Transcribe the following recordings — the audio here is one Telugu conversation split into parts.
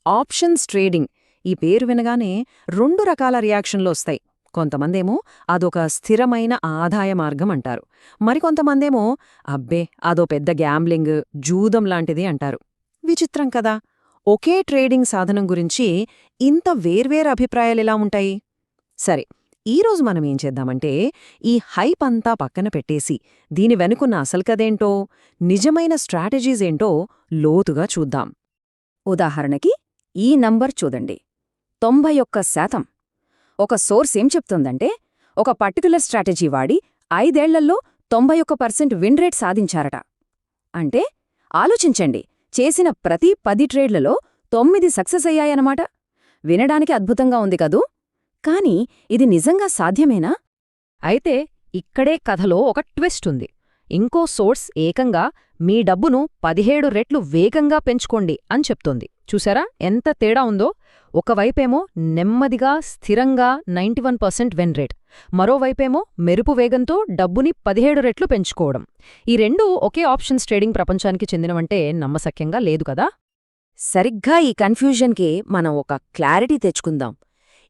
ఆప్షన్స్ ట్రేడింగ్ ఈ పేరు వినగానే రెండు రకాల రియాక్షన్లు వస్తాయి. కొంతమందేమో అదొక స్థిరమైన ఆదాయ మార్గం అంటారు. మరికొంతమందేమో అబ్బే అదో పెద్ద గ్యాంబ్లింగ్, జూదం లాంటిది అంటారు. విచిత్రం కదా, ఒకే ట్రేడింగ్ సాధనం గురించి ఇంత వేర్వేరు అభిప్రాయాలెలా ఉంటాయి? సరే, ఈరోజు మనమేం చేద్దామంటే ఈ హైప్ అంతా పక్కన పెట్టేసి దీని వెనుకున్న అసలు కదేంటో, నిజమైన స్ట్రాటజీస్ ఏంటో లోతుగా చూద్దాం. ఉదాహరణకి ఈ నంబర్ చూడండి, 91%. ఒక సోర్స్ ఏం చెప్తుందంటే ఒక పర్టికులర్ స్ట్రాటజీ వాడి 5 ఏళ్లలో 91% విన్ రేట్ సాధించారట. అంటే ఆలోచించండి, చేసిన ప్రతి 10 ట్రేడ్లలో 9 సక్సెస్ అయ్యాయన్నమాట. వినడానికి అద్భుతంగా ఉంది కదూ, కానీ ఇది నిజంగా సాధ్యమేనా? అయితే ఇక్కడే కథలో ఒక ట్విస్ట్ ఉంది. ఇంకో సోర్స్ ఏకంగా మీ డబ్బును 17 రెట్లు వేగంగా పెంచుకోండి అని చెప్తోంది. చూసారా ఎంత తేడా ఉందో? ఒకవైపేమో నెమ్మదిగా స్థిరంగా 91% విన్ రేట్, మరోవైపేమో మెరుపు వేగంతో డబ్బుని 17 రెట్లు పెంచుకోవడం. ఈ రెండూ ఒకే ఆప్షన్స్ ట్రేడింగ్ ప్రపంచానికి చెందినవంటే నమ్మశక్యంగా లేదు కదా. సరిగ్గా ఈ కన్ఫ్యూజన్కే మనం ఒక క్లారిటీ తెచ్చుకుందాం.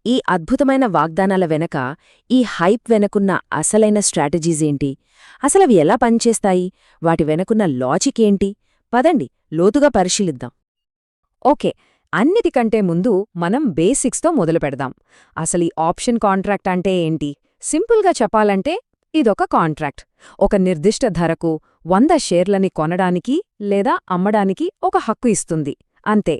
ఈ అద్భుతమైన వాగ్దానాల వెనక, ఈ హైప్ వెనకున్న అసలైన స్ట్రాటజీస్ ఏంటి, అసలవి ఎలా పనిచేస్తాయి, వాటి వెనకున్న లాజిక్ ఏంటి? పదండి లోతుగా పరిశీలిద్దాం. ఓకే, అన్నిటికంటే ముందు మనం బేసిక్స్తో మొదలుపెడదాం. అసలు ఈ ఆప్షన్ కాంట్రాక్ట్ అంటే ఏంటి? సింపుల్గా చెప్పాలంటే ఇదొక కాంట్రాక్ట్. ఒక నిర్దిష్ట ధరకు 100 షేర్లని కొనడానికి లేదా అమ్మడానికి ఒక హక్కు ఇస్తుంది, అంతే.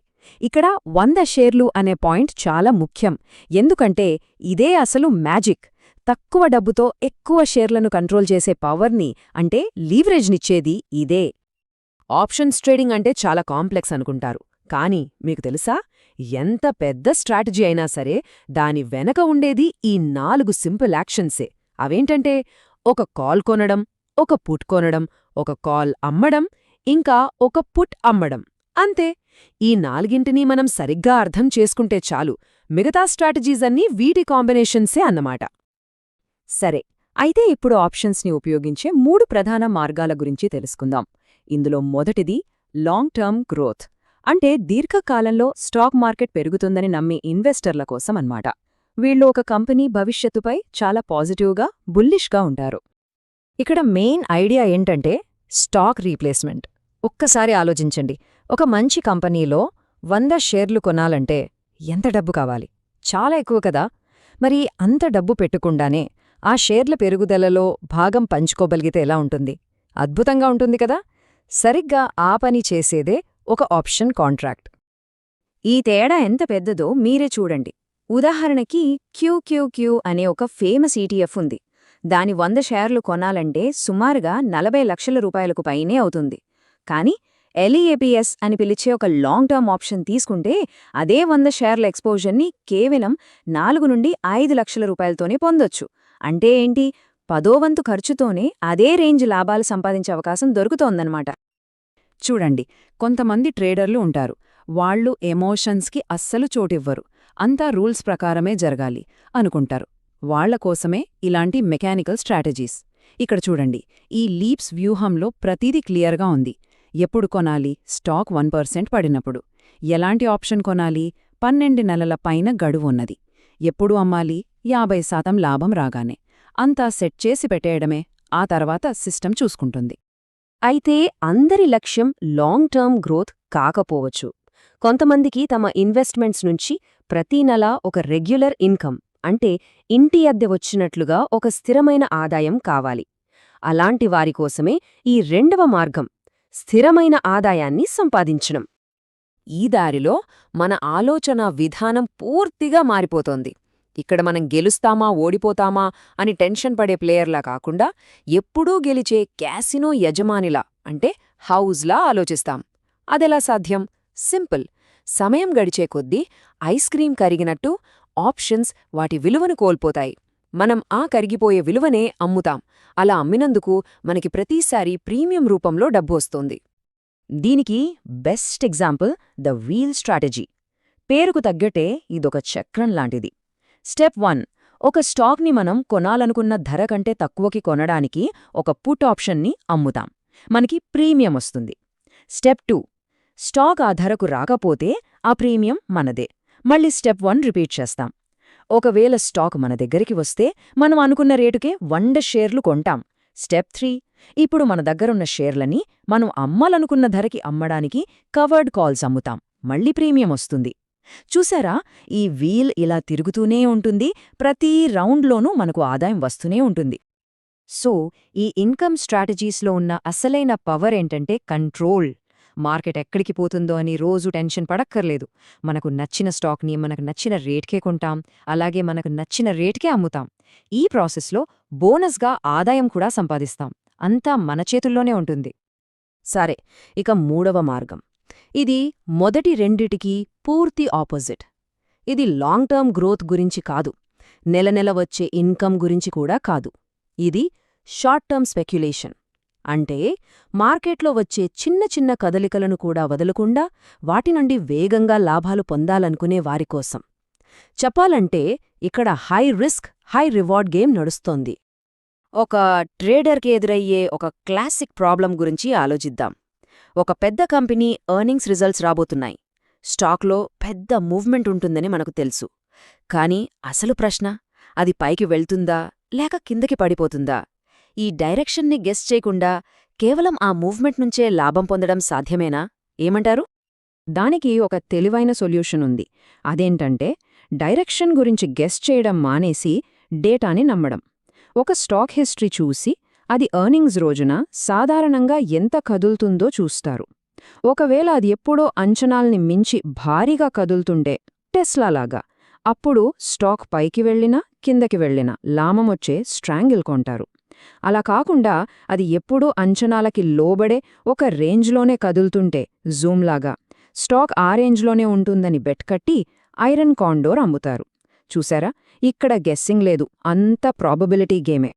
ఇక్కడ 100 షేర్లు అనే పాయింట్ చాలా ముఖ్యం, ఎందుకంటే ఇదే అసలు మ్యాజిక్. తక్కువ డబ్బుతో ఎక్కువ షేర్లను కంట్రోల్ చేసే పవర్ని, అంటే లీవరేజ్నిచ్చేది ఇదే. ఆప్షన్స్ ట్రేడింగ్ అంటే చాలా కాంప్లెక్స్ అనుకుంటారు, కానీ మీకు తెలుసా, ఎంత పెద్ద స్ట్రాటజీ అయినా సరే దాని వెనక ఉండేది ఈ 4 సింపుల్ యాక్షన్సే. అవేంటంటే ఒక కాల్ కొనడం, ఒక పుట్ కొనడం, ఒక కాల్ అమ్మడం, ఇంకా ఒక పుట్ అమ్మడం, అంతే. ఈ 4ంటినీ మనం సరిగ్గా అర్థం చేసుకుంటే చాలు, మిగతా స్ట్రాటజీస్ అన్నీ వీటి కాంబినేషన్సే అన్నమాట. సరే, అయితే ఇప్పుడు ఆప్షన్స్ని ఉపయోగించే 3 ప్రధాన మార్గాల గురించి తెలుసుకుందాం. ఇందులో మొదటిది లాంగ్ టర్మ్ గ్రోత్, అంటే దీర్ఘకాలంలో స్టాక్ మార్కెట్ పెరుగుతుందని నమ్మే ఇన్వెస్టర్ల కోసం అన్నమాట. వీళ్ళు ఒక కంపెనీ భవిష్యత్తుపై చాలా పాజిటివ్గా, బుల్లిష్గా ఉంటారు. ఇక్కడ మెయిన్ ఐడియా ఏంటంటే స్టాక్ రీప్లేస్మెంట్. ఒక్కసారి ఆలోచించండి, ఒక మంచి కంపెనీలో 100 షేర్లు కొనాలంటే ఎంత డబ్బు కావాలి? చాలా ఎక్కువ కదా. మరి అంత డబ్బు పెట్టుకుండానే ఆ షేర్ల పెరుగుదలలో భాగం పంచుకోగలిగితే ఎలా ఉంటుంది? అద్భుతంగా ఉంటుంది కదా. సరిగ్గా ఆ పని చేసేదే ఒక ఆప్షన్ కాంట్రాక్ట్. ఈ తేడా ఎంత పెద్దదో మీరే చూడండి. ఉదాహరణకి QQQ అనే ఒక ఫేమస్ ETF ఉంది. దాని 100 షేర్లు కొనాలంటే సుమారుగా 40 లక్షల రూపాయలకు పైనే అవుతుంది. కానీ LEAPS అని పిలిచే ఒక లాంగ్ టర్మ్ ఆప్షన్ తీసుకుంటే అదే 100 షేర్ల ఎక్స్పోజర్ని కేవలం 4 నుండి 5 లక్షల రూపాయలతోనే పొందొచ్చు. అంటే ఏంటి, 10వ వంతు ఖర్చుతోనే అదే రేంజ్ లాభాలు సంపాదించే అవకాశం దొరుకుతోందన్నమాట. చూడండి, కొంతమంది ట్రేడర్లు ఉంటారు, వాళ్ళు ఎమోషన్స్కి అస్సలు చోటివ్వరు, అంతా రూల్స్ ప్రకారమే జరగాలి అనుకుంటారు. వాళ్లకోసమే ఇలాంటి మెకానికల్ స్ట్రాటజీస్. ఇక్కడ చూడండి, ఈ లీప్స్ వ్యూహంలో ప్రతిదీ క్లియర్గా ఉంది. ఎప్పుడు కొనాలి? స్టాక్ 1% పడినప్పుడు. ఎలాంటి ఆప్షన్ కొనాలి? 12 నెలల పైన గడువున్నది. ఎప్పుడు అమ్మాలి? 50% లాభం రాగానే. అంతా సెట్ చేసి పెట్టేయడమే, ఆ తర్వాత సిస్టమ్ చూసుకుంటుంది. అయితే అందరి లక్ష్యం లాంగ్ టర్మ్ గ్రోత్ కాకపోవచ్చు. కొంతమందికి తమ ఇన్వెస్ట్మెంట్స్ నుంచి ప్రతీ నెలా ఒక రెగ్యులర్ ఇన్కమ్, అంటే ఇంటి అద్దె వచ్చినట్లుగా ఒక స్థిరమైన ఆదాయం కావాలి. అలాంటి వారి కోసమే ఈ రెండవ మార్గం, స్థిరమైన ఆదాయాన్ని సంపాదించడం. ఈ దారిలో మన ఆలోచనా విధానం పూర్తిగా మారిపోతోంది. ఇక్కడ మనం గెలుస్తామా ఓడిపోతామా అని టెన్షన్ పడే ప్లేయర్లా కాకుండా ఎప్పుడూ గెలిచే క్యాసినో యజమానిలా, అంటే హౌజ్లా ఆలోచిస్తాం. అదెలా సాధ్యం? సింపుల్. సమయం గడిచే కొద్దీ ఐస్ క్రీం కరిగినట్టు ఆప్షన్స్ వాటి విలువను కోల్పోతాయి. మనం ఆ కరిగిపోయే విలువనే అమ్ముతాం. అలా అమ్మినందుకు మనకి ప్రతిసారి ప్రీమియం రూపంలో డబ్బు వస్తోంది. దీనికి best example the wheel strategy. పేరుకు తగ్గట్టే ఇదొక చక్రం లాంటిది. స్టెప్ 1, ఒక స్టాక్ని మనం కొనాలనుకున్న ధర కంటే తక్కువకి కొనడానికి ఒక పుట్ ఆప్షన్ని అమ్ముతాం. మనకి ప్రీమియం వస్తుంది. స్టెప్ 2, స్టాక్ ఆ ధరకు రాకపోతే ఆ ప్రీమియం మనదే. మళ్ళీ స్టెప్ 1 రిపీట్ చేస్తాం. ఒకవేళ స్టాక్ మన దగ్గరికి వస్తే మనం అనుకున్న రేటుకే 100 షేర్లు కొంటాం. స్టెప్ 3, ఇప్పుడు మన దగ్గరున్న షేర్లని మనం అమ్మాలనుకున్న ధరకి అమ్మడానికి కవర్డ్ కాల్స్ అమ్ముతాం. మళ్ళీ ప్రీమియం వస్తుంది. చూసారా, ఈ వీల్ ఇలా తిరుగుతూనే ఉంటుంది. ప్రతి రౌండ్లోనూ మనకు ఆదాయం వస్తూనే ఉంటుంది. సో, ఈ ఇన్కమ్ స్ట్రాటజీస్లో ఉన్న అసలైన పవర్ ఏంటంటే కంట్రోల్. మార్కెట్ ఎక్కడికి పోతుందో అని రోజు టెన్షన్ పడక్కర్లేదు. మనకు నచ్చిన స్టాక్ని మనకు నచ్చిన రేట్కే కొంటాం, అలాగే మనకు నచ్చిన రేట్కే అమ్ముతాం. ఈ ప్రాసెస్లో బోనస్గా ఆదాయం కూడా సంపాదిస్తాం. అంతా మన చేతుల్లోనే ఉంటుంది. సరే, ఇక మూడవ మార్గం. ఇది మొదటి రెండిటికీ పూర్తి ఆపోజిట్. ఇది లాంగ్ టర్మ్ గ్రోత్ గురించి కాదు, నెల నెల వచ్చే ఇన్కమ్ గురించి కూడా కాదు. ఇది షార్ట్ టర్మ్ స్పెక్యులేషన్. అంటే మార్కెట్లో వచ్చే చిన్న చిన్న కదలికలను కూడా వదలకుండా వాటి నుండి వేగంగా లాభాలు పొందాలనుకునే వారికోసం. చెప్పాలంటే ఇక్కడ high risk high reward game నడుస్తోంది. ఒక ట్రేడర్కి ఎదురయ్యే ఒక క్లాసిక్ ప్రాబ్లం గురించి ఆలోచిద్దాం. ఒక పెద్ద కంపెనీ ఎర్నింగ్స్ రిజల్ట్స్ రాబోతున్నాయి. స్టాక్లో పెద్ద మూవ్మెంట్ ఉంటుందని మనకు తెలుసు. కానీ అసలు ప్రశ్న, అది పైకి వెళ్తుందా లేక కిందకి పడిపోతుందా? ఈ డైరెక్షన్ని గెస్ చేయకుండా కేవలం ఆ మూవ్మెంట్ నుంచే లాభం పొందడం సాధ్యమేనా? ఏమంటారు? దానికి ఒక తెలివైన సొల్యూషన్ ఉంది. అదేంటంటే, డైరెక్షన్ గురించి గెస్ చేయడం మానేసి డేటాని నమ్మడం. ఒక స్టాక్ హిస్టరీ చూసి అది ఎర్నింగ్స్ రోజున సాధారణంగా ఎంత కదులుతుందో చూస్తారు. ఒకవేళ అది ఎప్పుడో అంచనాల్ని మించి భారీగా కదులుతుంటే, టెస్లాలాగా, అప్పుడు స్టాక్ పైకి వెళ్ళినా కిందకి వెళ్ళినా లాభమొచ్చే స్ట్రాంగిల్ కొంటారు. అలా కాకుండా అది ఎప్పుడూ అంచనాలకి లోబడే ఒక రేంజ్లోనే కదులుతుంటే, జూమ్లాగా, స్టాక్ ఆ రేంజ్లోనే ఉంటుందని బెట్ కట్టి ఐరన్ కాండోర్ అమ్ముతారు. చూసారా, ఇక్కడ గెస్సింగ్ లేదు, అంత ప్రాబబిలిటీ గేమే.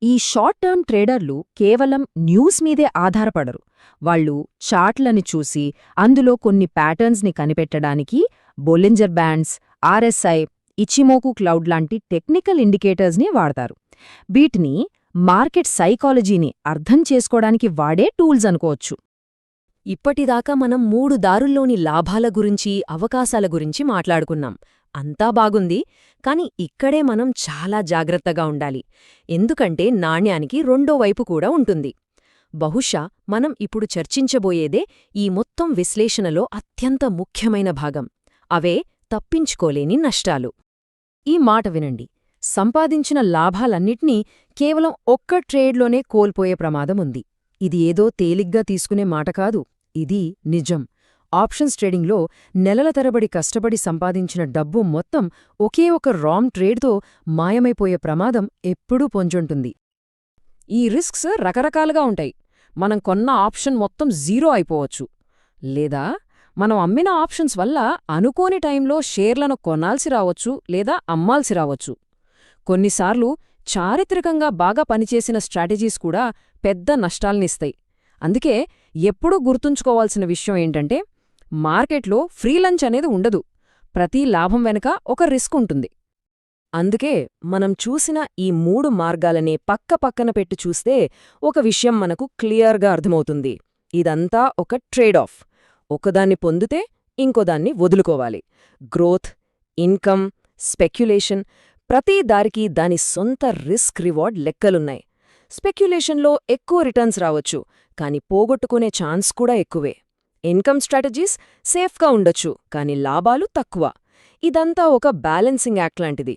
ఈ షార్ట్ టర్మ్ ట్రేడర్లు కేవలం న్యూస్ మీదే ఆధారపడరు. వాళ్ళు చార్ట్లని చూసి అందులో కొన్ని ప్యాటర్న్స్ని కనిపెట్టడానికి Bollinger bands, RSI, Ichimoku cloud లాంటి టెక్నికల్ ఇండికేటర్స్ని వాడతారు. వీటిని మార్కెట్ సైకాలజీని అర్థం చేసుకోవడానికి వాడే టూల్స్ అనుకోవచ్చు. ఇప్పటిదాకా మనం 3 దారుల్లోని లాభాల గురించి, అవకాశాల గురించి మాట్లాడుకున్నాం. అంతా బాగుంది, కాని ఇక్కడే మనం చాలా జాగ్రత్తగా ఉండాలి. ఎందుకంటే నాణ్యానికి రెండో వైపు కూడా ఉంటుంది. బహుశా మనం ఇప్పుడు చర్చించబోయేదే ఈ మొత్తం విశ్లేషణలో అత్యంత ముఖ్యమైన భాగం. అవే తప్పించుకోలేని నష్టాలు. ఈ మాట వినండి, సంపాదించిన లాభాలన్నిటినీ కేవలం ఒక్క ట్రేడ్లోనే కోల్పోయే ప్రమాదముంది. ఇది ఏదో తేలిగ్గా తీసుకునే మాట కాదు, ఇది నిజం. ఆప్షన్స్ ట్రేడింగ్లో నెలల తరబడి కష్టపడి సంపాదించిన డబ్బు మొత్తం ఒకే ఒక రాంగ్ ట్రేడ్తో మాయమైపోయే ప్రమాదం ఎప్పుడూ పొంచుంటుంది. ఈ రిస్క్స్ రకరకాలుగా ఉంటాయి. మనం కొన్న ఆప్షన్ మొత్తం జీరో అయిపోవచ్చు, లేదా మనం అమ్మిన ఆప్షన్స్ వల్ల అనుకోని టైంలో షేర్లను కొనాల్సి రావచ్చు లేదా అమ్మాల్సి రావచ్చు. కొన్నిసార్లు చారిత్రకంగా బాగా పనిచేసిన స్ట్రాటజీస్ కూడా పెద్ద నష్టాల్నిస్తాయి. అందుకే ఎప్పుడూ గుర్తుంచుకోవాల్సిన విషయం ఏంటంటే, మార్కెట్లో ఫ్రీ లంచ్ అనేది ఉండదు. ప్రతి లాభం వెనుక ఒక రిస్క్ ఉంటుంది. అందుకే మనం చూసిన ఈ 3 మార్గాలనే పక్కపక్కన పెట్టి చూస్తే ఒక విషయం మనకు క్లియర్గా అర్థమవుతుంది. ఇదంతా ఒక ట్రేడ్ ఆఫ్. ఒకదాన్ని పొందితే ఇంకోదాన్ని వదులుకోవాలి. గ్రోత్, ఇన్కమ్, స్పెక్యులేషన్, ప్రతి దారికి దాని సొంత రిస్క్ రివార్డ్ లెక్కలున్నాయి. స్పెక్యులేషన్లో ఎక్కువ రిటర్న్స్ రావచ్చు, కాని పోగొట్టుకునే ఛాన్స్ కూడా ఎక్కువే. ఇన్కమ్ స్ట్రాటజీస్ సేఫ్గా ఉండొచ్చు, కాని లాభాలు తక్కువ. ఇదంతా ఒక బ్యాలెన్సింగ్ యాక్ట్ లాంటిది.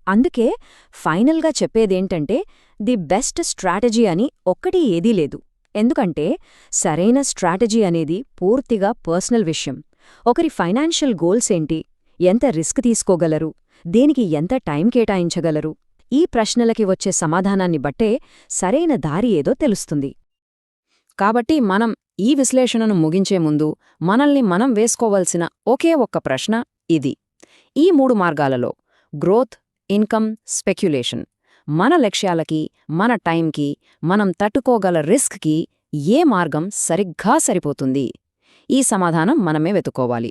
అందుకే ఫైనల్గా చెప్పేదేంటంటే, ది బెస్ట్ స్ట్రాటజీ అని ఒక్కటి ఏదీ లేదు. ఎందుకంటే సరైన స్ట్రాటజీ అనేది పూర్తిగా పర్సనల్ విషయం. ఒకరి ఫైనాన్షియల్ గోల్స్ ఏంటి, ఎంత రిస్క్ తీసుకోగలరు, దేనికి ఎంత టైం కేటాయించగలరు, ఈ ప్రశ్నలకి వచ్చే సమాధానాన్ని బట్టే సరైన దారి ఏదో తెలుస్తుంది. కాబట్టి మనం ఈ విశ్లేషణను ముగించే ముందు మనల్ని మనం వేసుకోవలసిన ఒకే ఒక్క ప్రశ్న ఇది: ఈ 3 మార్గాలలో గ్రోత్, ఇన్కమ్, స్పెక్యులేషన్ మన లక్ష్యాలకి, మన టైంకి, మనం తట్టుకోగల రిస్క్కి ఏ మార్గం సరిగ్గా సరిపోతుంది? ఈ సమాధానం మనమే వెతుక్కోవాలి.